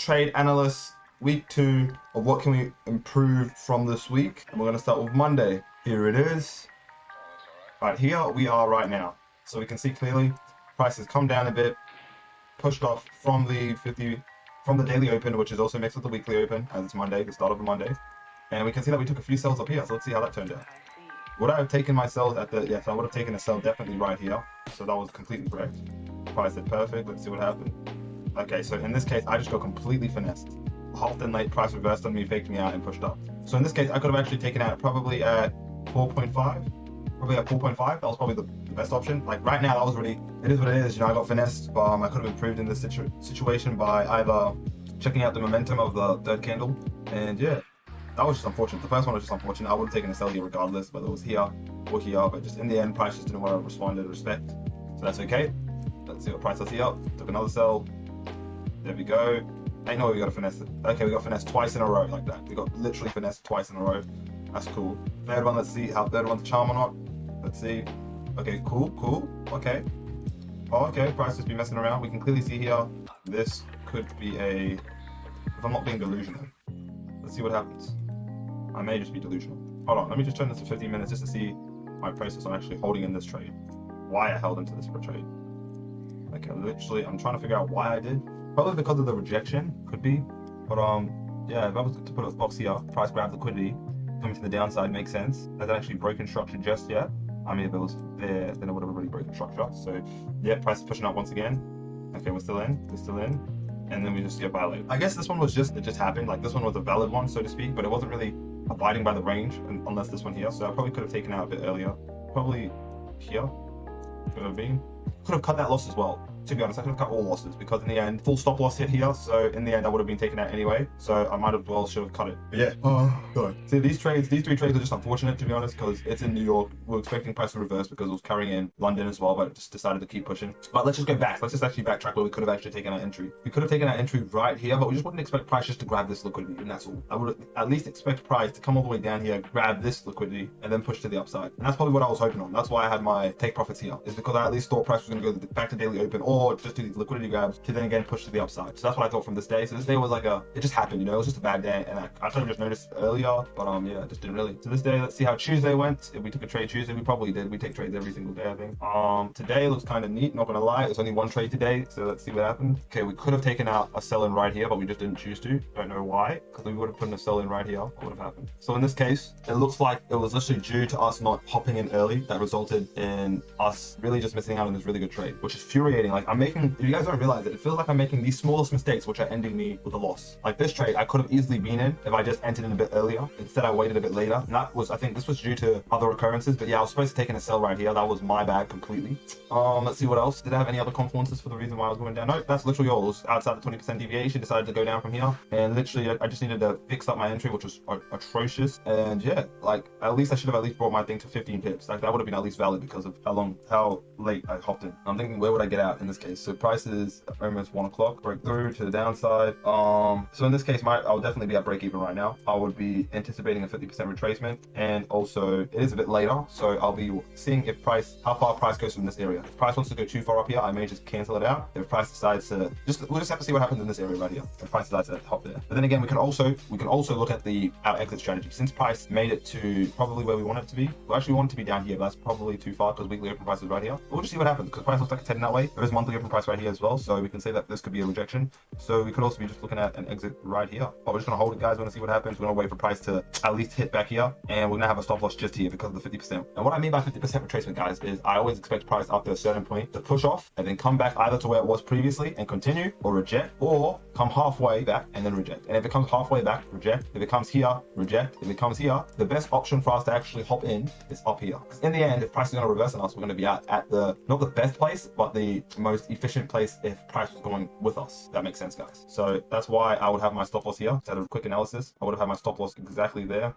trade analyst week 2 of what can we improve from this week, and we're going to start with Monday. Here it is. Right here we are right now, so we can see clearly price has come down a bit, pushed off from the daily open, which is also mixed with the weekly open, as it's Monday, the start of the Monday, and we can see that we took a few sells up here. So let's see how that turned out. Would I have taken my sells at the, yes, I would have taken a sell definitely right here, so that was completely correct. Price did perfect. Let's see what happened. Okay, so in this case I just got completely finessed. Half and late, price reversed on me, faked me out, and pushed up. So in this case I could have actually taken out probably at 4.5. Probably at 4.5, that was probably the best option. Like right now, that was really, it is what it is. You know, I got finessed, but I could have improved in this situation by either checking out the momentum of the third candle, and yeah, that was just unfortunate. The first one was just unfortunate. I would have taken a sell here regardless, whether it was here or here, but just in the end, price just didn't want to respond to respect. So that's okay. Let's see what price does here. Took another sell. There we go. I know we got to finesse it. Okay, we got finessed twice in a row like that. We got literally finessed twice in a row. That's cool. Third one, let's see how third one's charm or not. Let's see. Okay, cool. Okay. Oh, okay, price just be messing around. We can clearly see here, this could be a, if I'm not being delusional. Let's see what happens. I may just be delusional. Hold on, let me just turn this to 15 minutes just to see my process on actually holding in this trade. Why I held into this trade. Okay, literally, I'm trying to figure out why I did. Probably because of the rejection, could be. But yeah, if I was to put a box here, price grab liquidity, coming to the downside makes sense. Hasn't actually broken structure just yet. I mean, if it was there, then it would have already broken structure. So yeah, price is pushing up once again. Okay, we're still in. And then we just get violated. I guess this one was just, it just happened. Like this one was a valid one, so to speak, but it wasn't really abiding by the range, unless this one here. So I probably could have taken out a bit earlier. Probably here, could have been. Could have cut that loss as well. To be honest, I could have cut all losses because in the end, full stop loss hit here. So in the end, I would have been taken out anyway. So I might as well should have cut it. But yeah, God. See, these three trades are just unfortunate, to be honest, because it's in New York. We're expecting price to reverse because it was carrying in London as well, but it just decided to keep pushing. But let's just go back. Let's just actually backtrack where we could have actually taken our entry. We could have taken our entry right here, but we just wouldn't expect price just to grab this liquidity, and that's all. I would at least expect price to come all the way down here, grab this liquidity, and then push to the upside. And that's probably what I was hoping on. That's why I had my take profits here, is because I at least thought price was going to go back to daily open or just do these liquidity grabs to then again push to the upside. So that's what I thought from this day. So this day was like it just happened, you know, it was just a bad day, and I could have just noticed it earlier, but yeah, it just didn't really. So this day, let's see how Tuesday went. If we took a trade Tuesday, we probably did. We take trades every single day, I think. Today looks kind of neat, not gonna lie. There's only one trade today, so let's see what happened. Okay, we could have taken out a sell in right here, but we just didn't choose to. Don't know why, because we would have put in a sell in right here. What would have happened? So in this case, it looks like it was literally due to us not hopping in early that resulted in us really just missing out on this really good trade, which is infuriating. Like if you guys don't realize it feels like I'm making these smallest mistakes which are ending me with a loss. Like this trade I could have easily been in if I just entered in a bit earlier. Instead I waited a bit later, and that was, I think this was due to other occurrences, but yeah, I was supposed to take in a sell right here. That was my bad completely. Let's see what else. Did I have any other confluences for the reason why I was going down? No, that's literally all. It was outside the 20% deviation, decided to go down from here, and literally I just needed to fix up my entry, which was atrocious. And yeah, like at least I should have at least brought my thing to 15 pips. Like that would have been at least valid because of how late I hopped in. I'm thinking, where would I get out in this case? So price is almost 1 o'clock, break through to the downside. So in this case, I'll definitely be at break even right now. I would be anticipating a 50% retracement, and also it is a bit later, so I'll be seeing if how far price goes from this area. If price wants to go too far up here, I may just cancel it out. If price decides to we'll just have to see what happens in this area right here. If price decides to hop there. But then again, we can also look at our exit strategy. Since price made it to probably where we want it to be, we actually want it to be down here, but that's probably too far because weekly open price is right here. But we'll just see what happens because price looks like it's heading that way. There is monthly open price right here as well, so we can say that this could be a rejection. So we could also be just looking at an exit right here. But we're just gonna hold it, guys. We're gonna see what happens. We're gonna wait for price to at least hit back here, and we're gonna have a stop loss just here because of the 50%. And what I mean by 50% retracement, guys, is I always expect price after a certain point to push off and then come back either to where it was previously and continue, or reject, or come halfway back and then reject. And if it comes halfway back, reject. If it comes here, reject. If it comes here, the best option for us to actually hop in is up here. Because in the end, if price is gonna reverse on us, we're gonna be at the not the best place, but the most efficient place if price was going with us. That makes sense, guys. So that's why I would have my stop loss here. Instead of quick analysis, I would have had my stop loss exactly there.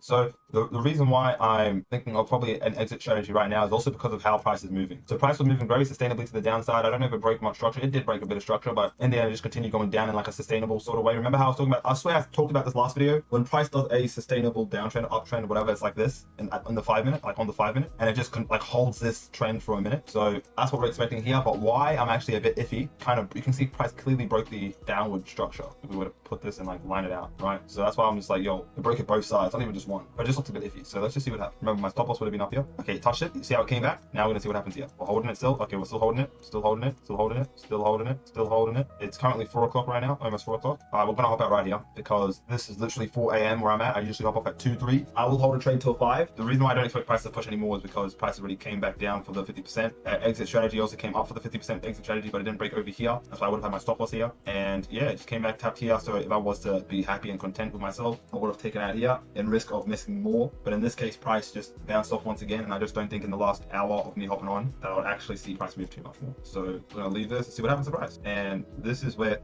So the reason why I'm thinking of probably an exit strategy right now is also because of how price is moving. So price was moving very sustainably to the downside. I don't know if it broke much structure. It did break a bit of structure, but in the end, it just continued going down in like a sustainable sort of way. Remember how I was talking about, I swear I talked about this last video, when price does a sustainable downtrend, uptrend, whatever, it's like this, and on the 5 minute, like on the 5 minute, and it just like holds this trend for a minute. So that's what we're expecting here, but why I'm actually a bit iffy. Kind of, you can see price clearly broke the downward structure. If we were to put this and like line it out, right? So that's why I'm just like, yo, it broke it both sides, not even just one. But it just looked a bit iffy. So let's just see what happens. Remember, my stop loss would have been up here. Okay, it touched it. You see how it came back? Now we're gonna see what happens here. We're holding it still. Okay, we're still holding it. Still holding it. Still holding it. Still holding it. Still holding it. It's currently 4 o'clock right now. Almost 4 o'clock. We're gonna hop out right here because this is literally 4 a.m. where I'm at. I usually hop off at 2, 3. I will hold a trade till 5. The reason why I don't expect price to push anymore is because price already came back down for the 50%. Exit strategy also came up for the 50% exit strategy, but it didn't break over here. That's why I would have had my stop loss here. And yeah, it just came back, tapped here. So if I was to be happy and content with myself, I would have taken out here in risk of missing more. But in this case, price just bounced off once again. And I just don't think in the last hour of me hopping on that I would actually see price move too much more. So we're gonna leave this and see what happens to price. And this is where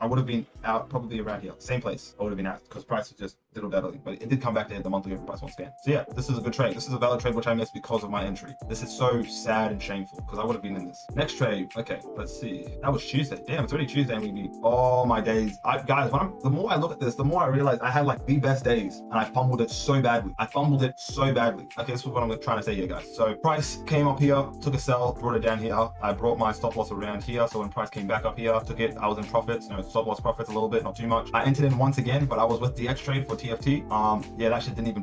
I would have been out probably around here. Same place I would have been at because price was just little better, but it did come back to hit the monthly open price once again. So yeah, this is a good trade. This is a valid trade which I missed because of my entry. This is so sad and shameful because I would have been in this. Next trade, okay, let's see. That was Tuesday. Damn, it's already Tuesday and we beat all my days. Guys, the more I look at this, the more I realize I had like the best days and I fumbled it so badly. Okay, this is what I'm trying to say here, guys. So price came up here, took a sell, brought it down here. I brought my stop loss around here. So when price came back up here, took it, I was in profits, stop loss profits a little bit, not too much. I entered in once again, but I was with DX trade for TFT. Yeah, that shit didn't even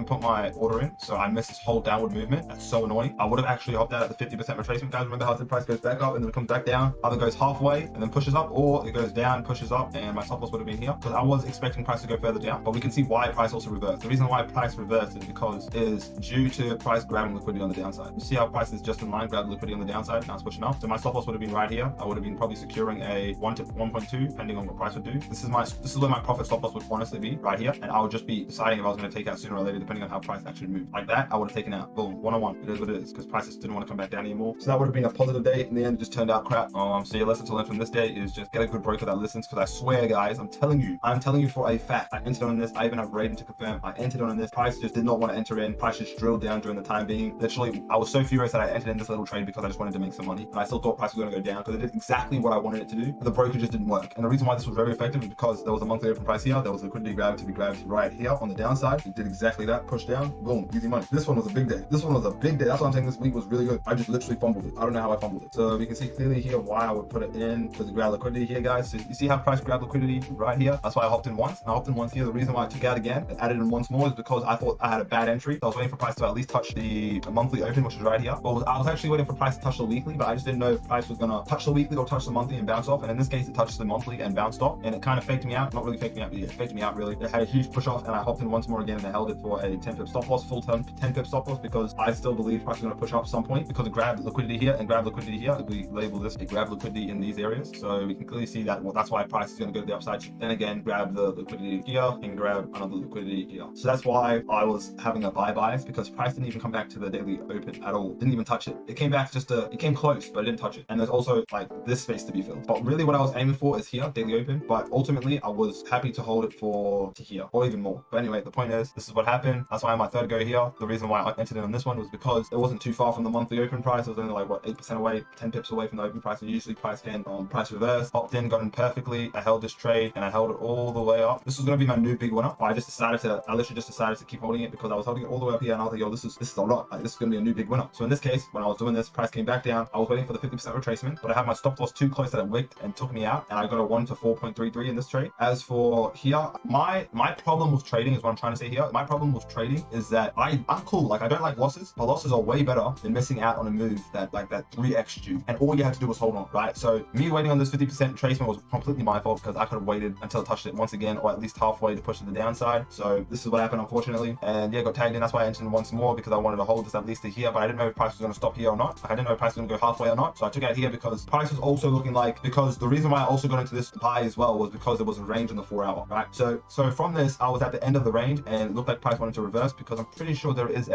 put my order in, so I missed this whole downward movement. That's so annoying. I would have actually hopped out at the 50% retracement, guys. Remember how the price goes back up and then it comes back down, either goes halfway and then pushes up, or it goes down, pushes up, and my stop loss would have been here because I was expecting price to go further down. But we can see why price also reversed. The reason why price reversed is because it is due to price grabbing liquidity on the downside. You see how price is just in line, grabbing liquidity on the downside, now it's pushing up. So my stop loss would have been right here. I would have been probably securing a 1 to 1.2 depending on what price would do. This is where my profit stop loss would honestly be, right here, and I would just be deciding if I was going to take out sooner or later depending on how price actually moved. Like that, I would have taken out. Boom, 101. It is what it is because prices didn't want to come back down anymore. So that would have been a positive day. In the end, it just turned out crap. So your lesson to learn from this day is just get a good broker that listens, because I swear, guys, I'm telling you for a fact. I entered on this. I even have rating to confirm. I entered on this. Price just did not want to enter in. Price just drilled down during the time being. Literally, I was so furious that I entered in this little trade because I just wanted to make some money. And I still thought price was going to go down because it did exactly what I wanted it to do. But the broker just didn't work. And the reason why this was very effective is because there was a monthly open price here. There was liquidity grab to be grabbed right here on the downside. It did exactly that. Push down. Boom. Easy money. This one was a big day. That's why I'm saying this week was really good. I just literally fumbled it. I don't know how I fumbled it. So we can see clearly here why I would put it in because it grabbed liquidity here, guys. So you see how price grabbed liquidity right here? That's why I hopped in once. And I hopped in once here. The reason why I took out again and added in once more is because I thought I had a bad entry. So I was waiting for price to at least touch the monthly open, which is right here. Well, I was actually waiting for price to touch the weekly, but I just didn't know if price was gonna touch the weekly or touch the monthly and bounce off. And in this case, it touched the monthly and bounced off. And it kind of faked me out. Not really faked me out, but yeah, it faked me out really. It had a huge push off and I hopped in once more again and I held it for a 10 pip stop loss, full 10 pip stop loss, because I still believe price is gonna push up at some point because it grabbed liquidity here and grabbed liquidity here. If we label this, it grabbed liquidity in these areas. So we can clearly see that, well, that's why price is gonna go to the upside. Then again, grab the liquidity here and grab another liquidity here. So that's why I was having a buy bias, because price didn't even come back to the daily open at all. Didn't even touch it. It came back it came close, but it didn't touch it. And there's also like this space to be filled. But really what I was aiming for is here, daily open. But ultimately I was happy to hold it to here or even more. But anyway, the point is, this is what happened. That's why my third go here. The reason why I entered in on this one was because it wasn't too far from the monthly open price. It was only like, what, 8% away, 10 pips away from the open price. And usually price can price reverse, hopped in, got in perfectly. I held this trade and I held it all the way up. This was going to be my new big winner. I literally just decided to keep holding it because I was holding it all the way up here and I was like, yo, this is a lot. Like, this is going to be a new big winner. So in this case, when I was doing this, price came back down. I was waiting for the 50% retracement, but I had my stop loss too close that it wicked and took me out. And I got a 1 to 4.33 in this trade. As for here, my problem with trading is what I'm trying to say here. My problem with trading is that I'm cool. Like, I don't like losses, but losses are way better than missing out on a move that 3x you. And all you have to do was hold on, right? So me waiting on this 50% retracement was completely my fault because I could have waited until it touched it once again, or at least halfway to push to the downside. So this is what happened, unfortunately. And yeah, got tagged in. That's why I entered in once more, because I wanted to hold this at least to here, but I didn't know if price was going to stop here or not. Like, I didn't know if price was going to go halfway or not. So I took out here because price was also looking like, because the reason why I also got into this buy as well was because there was a range on the 4 hour, right? So from this, I was at the end of the range and it looked like price wanted to reverse, because I'm pretty sure there is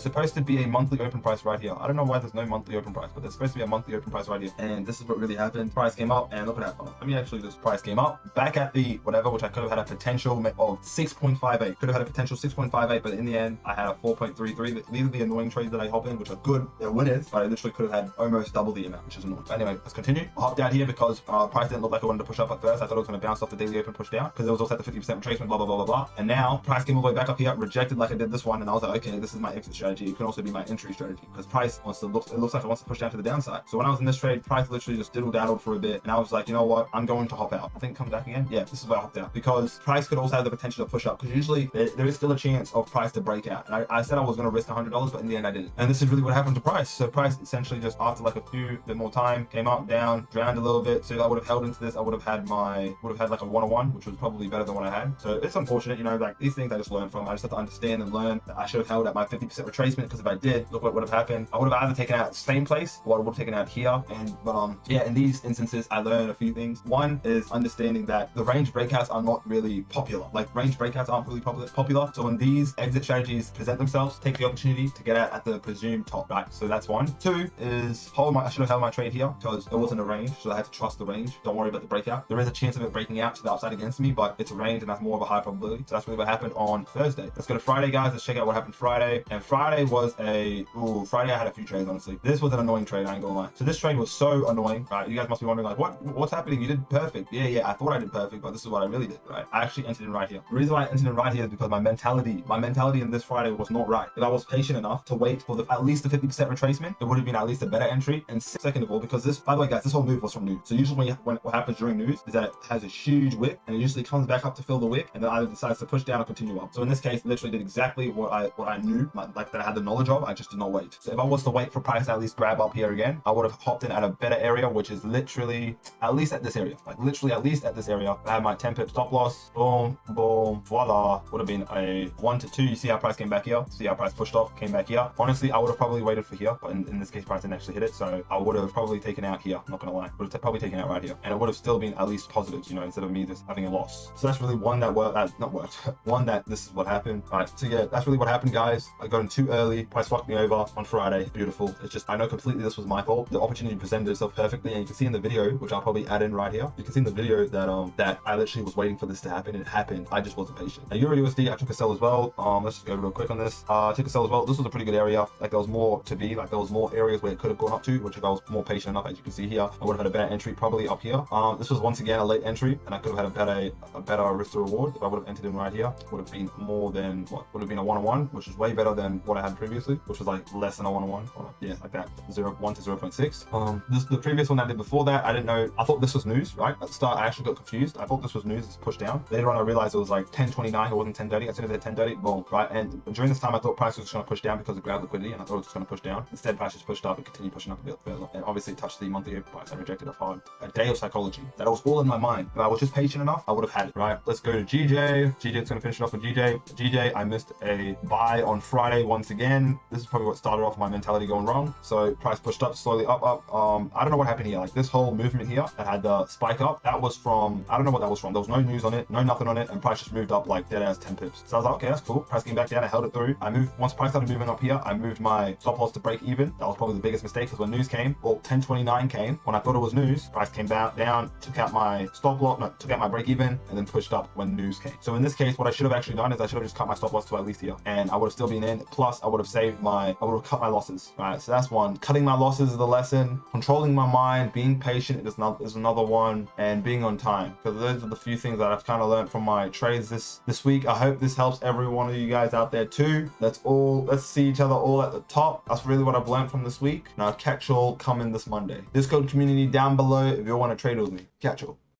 supposed to be a monthly open price right here. I don't know why there's no monthly open price, but there's supposed to be a monthly open price right here. And this is what really happened. Price came up and look at that. Let me actually just, price came up back at the whatever, which I could have had a potential of 6.58. Could have had a potential 6.58, but in the end, I had a 4.33. These are the annoying trades that I hop in, which are good. They're winners, but I literally could have had almost double the amount, which is annoying. But anyway, let's continue. I hopped out here because price didn't look like it wanted to push up at first. I thought it was going to bounce off the daily open, push down, because there was also at the 50% retracement, blah, blah, blah, blah, blah. And now price came all the way back up here, rejected like I did this one. And I was like, okay, this is my exit strategy. It can also be my entry strategy because price it looks like it wants to push down to the downside. So when I was in this trade, price literally just diddle-daddled for a bit. And I was like, you know what? I'm going to hop out. I think come back again. Yeah, this is where I hopped out because price could also have the potential to push up because usually there is still a chance of price to break out. And I said I was going to risk $100, but in the end I didn't. And this is really what happened to price. So price essentially just after like a bit more time came up, down, drowned a little bit. So if I would have held into this, I would have had like a 101, which was probably better than what I had. So it's unfortunate, you know, like these things I just learned from. I just have to understand and learn that I should have held at my 50% retracement because if I did, look what would have happened. I would have either taken out the same place or I would have taken out here. But yeah, in these instances, I learned a few things. One is understanding that the range breakouts are not really popular. Like range breakouts aren't really popular. So when these exit strategies present themselves, take the opportunity to get out at the presumed top, right? So that's one. Two is I should have held my trade here because it wasn't a range, so I had to trust the range. Don't worry about the breakout. There is a chance of it breaking out to the upside against me, but it's a range and that's more of a high probability. So that's really what happened on Thursday. Let's go to Friday, guys. Let's check out what happened Friday. And Friday was Friday I had a few trades, honestly. This was an annoying trade, I ain't gonna lie. So this trade was so annoying, right? You guys must be wondering like, what's happening? You did perfect. Yeah, I thought I did perfect, but this is what I really did, right? I actually entered in right here. The reason why I entered in right here is because my mentality in this Friday was not right. If I was patient enough to wait for at least the 50% retracement, it would have been at least a better entry. And second of all, because this, by the way, guys, this whole move was from news. So usually what happens during news is that it has a huge wick and it usually comes back up to fill the wick and then either decides to push down or continue up. So in this case, literally did exactly what I knew, like that I had the knowledge of. I just did not wait. So if I was to wait for price to at least grab up here again, I would have hopped in at a better area, which is literally at least at this area. Like literally at least at this area. I had my 10 pip stop loss. Boom, boom, voila. Would have been a 1 to 2. You see how price came back here? See how price pushed off, came back here. Honestly, I would have probably waited for here, but in this case, price didn't actually hit it. So I would have probably taken out here. I'm not gonna lie. Would have probably taken out right here. And it would have still been at least positives, you know, instead of me just having a loss. So that's really one that one that this is what happened. Right. So yeah, that's really what happened, guys. I got in too early. Price fucked me over on Friday. Beautiful. It's just, I know completely this was my fault. The opportunity presented itself perfectly. And you can see in the video, which I'll probably add in right here. You can see in the video that I literally was waiting for this to happen. It happened. I just wasn't patient. Now Euro USD, I took a sell as well. Let's just go real quick on this. I took a sell as well. This was a pretty good area. Like there was more to be, like there was more areas where it could have gone up to, which if I was more patient enough, as you can see here, I would have had a better entry probably up here. This was once again a late entry and I could have had a better risk to reward. If I would have entered in right here, would have been more than what would have been a 101, which is way better than what I had previously, which was like less than a 101. Yeah, like that, 0.1 to 0.6. The previous one I did before that, I didn't know. I thought this was news, right? At the start, I actually got confused. I thought this was news. It's pushed down. Later on, I realized it was like 10.29. It wasn't 10.30. As soon as it hit 10.30, boom, right? And during this time, I thought price was just going to push down because of grab liquidity, and I thought it was just going to push down. Instead, price just pushed up and continued pushing up a bit further. And obviously, it touched the monthly open price. I rejected it hard. A day of psychology. That was all in my mind. If I was just patient enough, I would have had it, right? Let's go to GJ. GJ's going to finish it off with GJ. GJ, I missed a buy on Friday once again. This is probably what started off my mentality going wrong. So price pushed up, slowly up. I don't know what happened here. Like this whole movement here that had the spike up, that was from, I don't know what that was from. There was no news on it, no nothing on it, and price just moved up like dead ass 10 pips. So I was like, okay, that's cool. Price came back down, I held it through. Once price started moving up here, I moved my stop loss to break even. That was probably the biggest mistake because when news came, well, 10.29 came. When I thought it was news, price came down, took out my stop loss, no, took out my break even, and then pushed up when news came. So in this case, what I should have actually done is I should have just cut my stop loss to at least here, and I would have still been in. Plus, I would have cut my losses. Right, so that's one. Cutting my losses is the lesson. Controlling my mind, being patient is another one, and being on time. Because those are the few things that I've kind of learned from my trades this week. I hope this helps every one of you guys out there too. Let's see each other all at the top. That's really what I've learned from this week. And I'll catch you all coming this Monday. Discord community down below if you want to trade with me. Catch you all.